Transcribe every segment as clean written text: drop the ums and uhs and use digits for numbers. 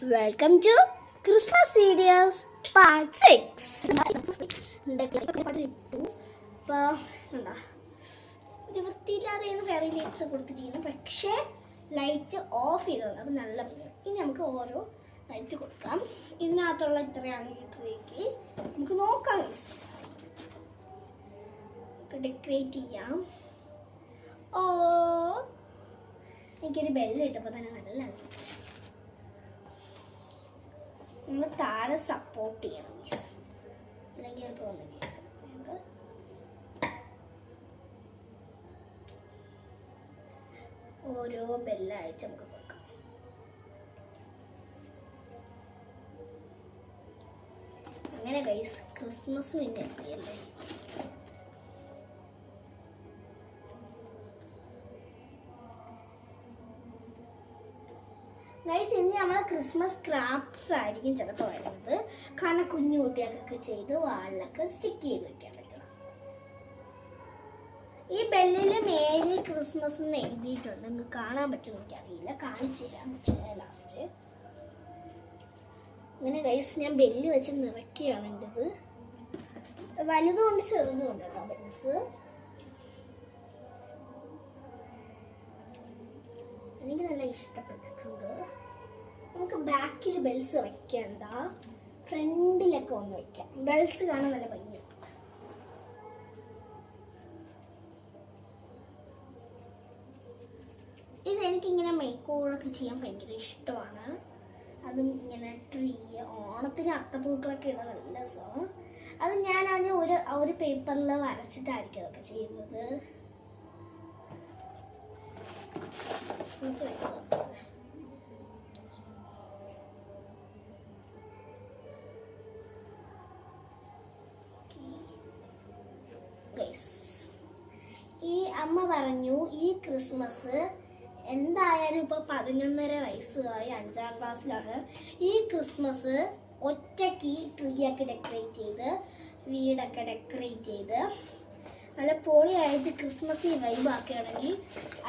Welcome to Christmas series part 6. ഒരു വൃത്തിയില്ലാതെ fairy lights കൊടുത്തിരിക്കുന്നു, പക്ഷേ ലൈറ്റ് ഓഫ് ചെയ്തത് അത് നല്ല ഭംഗി. ഇനി നമുക്ക് ഓരോ ലൈറ്റ് കൊടുക്കാം. ഇതിനകത്തുള്ള ഇത്രയാണ് ഈ ട്രീക്ക്. നമുക്ക് നോക്കാം, ഡെക്കറേറ്റ് ചെയ്യാം. ഓ, എനിക്കൊരു ബെല്ല് ഇട്ടപ്പോൾ തന്നെ നല്ല നമ്മൾ താഴെ സപ്പോർട്ട് ചെയ്യണം, അല്ലെങ്കിൽ ഓരോ ബെല്ലായിട്ട് നമുക്ക് കൊടുക്കാം. അങ്ങനെ ഗൈസ്, ക്രിസ്മസ് പിന്നെ എത്തിയല്ലേ. ഗൈസ്, ഇനി നമ്മൾ ക്രിസ്മസ് ക്രാഫ്റ്റ്സ് ആയിരിക്കും ചിലപ്പോൾ വരുന്നത്. കാരണം കുഞ്ഞു കുട്ടികൾക്കൊക്കെ ചെയ്ത് വാളിലൊക്കെ സ്റ്റിക്ക് ചെയ്ത് വെക്കാൻ പറ്റും. ഈ ബെല്ലിൽ മേരി ക്രിസ്മസ് എന്ന് എഴുതിയിട്ടുണ്ട്. നിങ്ങൾക്ക് കാണാൻ പറ്റുമെന്ന് എനിക്കറിയില്ല, കാണിച്ചു തരാൻ പറ്റില്ല ലാസ്റ്റ്. ഇങ്ങനെ ഗൈസ്, ഞാൻ ബെല്ല് വെച്ച് നിറയ്ക്കുകയാണ്. എൻ്റെത് വലുതുകൊണ്ട് ചെറുതുകൊണ്ട് കേട്ടോ ബെൽസ്. എനിക്ക് നല്ല ഇഷ്ടപ്പെട്ടിട്ടുണ്ട്. നമുക്ക് ബാക്കിൽ ബെൽസ് വയ്ക്കേണ്ട, ഫ്രണ്ടിലൊക്കെ ഒന്ന് വയ്ക്കാം. ബെൽസ് കാണാൻ നല്ല ഭംഗിയുണ്ട്. എനിക്കിങ്ങനെ മേക്ക് ഓവറൊക്കെ ചെയ്യാൻ ഭയങ്കര ഇഷ്ടമാണ്. അതും ഇങ്ങനെ ട്രീ, ഓണത്തിന് അത്തപ്പൂക്കളൊക്കെ ഇടുന്ന നല്ല രസമാണ്. അത് ഞാൻ ആദ്യം ഒരു പേപ്പറിൽ വരച്ചിട്ടായിരിക്കും അതൊക്കെ ചെയ്യുന്നത്. ഈ അമ്മ പറഞ്ഞു, ഈ ക്രിസ്മസ് എന്തായാലും ഇപ്പോൾ 11.5 വയസ്സായി, 5ാം ക്ലാസ്സിലാണ്. ഈ ക്രിസ്മസ് ഒറ്റയ്ക്ക് ട്രീ ഒക്കെ ഡെക്കറേറ്റ് ചെയ്ത്, വീടൊക്കെ ഡെക്കറേറ്റ് ചെയ്ത് നല്ല പൊളിയായിട്ട് ക്രിസ്മസ് വൈബ് ആക്കുകയാണെങ്കിൽ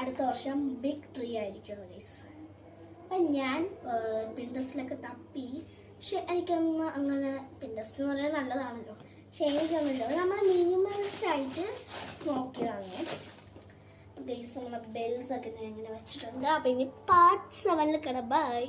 അടുത്ത വർഷം ബിഗ് ട്രീ ആയിരിക്കും ഗൈസ്. അപ്പം ഞാൻ പിൻട്രസ്റ്റിലൊക്കെ തപ്പി, പക്ഷെ എനിക്കൊന്ന് അങ്ങനെ, പിൻട്രസ്റ്റ് എന്ന് പറയുന്നത് നല്ലതാണല്ലോ, പക്ഷെ എനിക്കൊന്നുമില്ല. നമ്മൾ മിനിമലിസ്റ്റ് ആയിട്ട് നോക്കിയതാണ് ഗൈസ്. നമ്മളെ ബെൽസ് ഒക്കെ ഞാൻ ഇങ്ങനെ വെച്ചിട്ടുണ്ട്. അപ്പം ഇനി പാർട്ട് 7 കിട. ബൈ.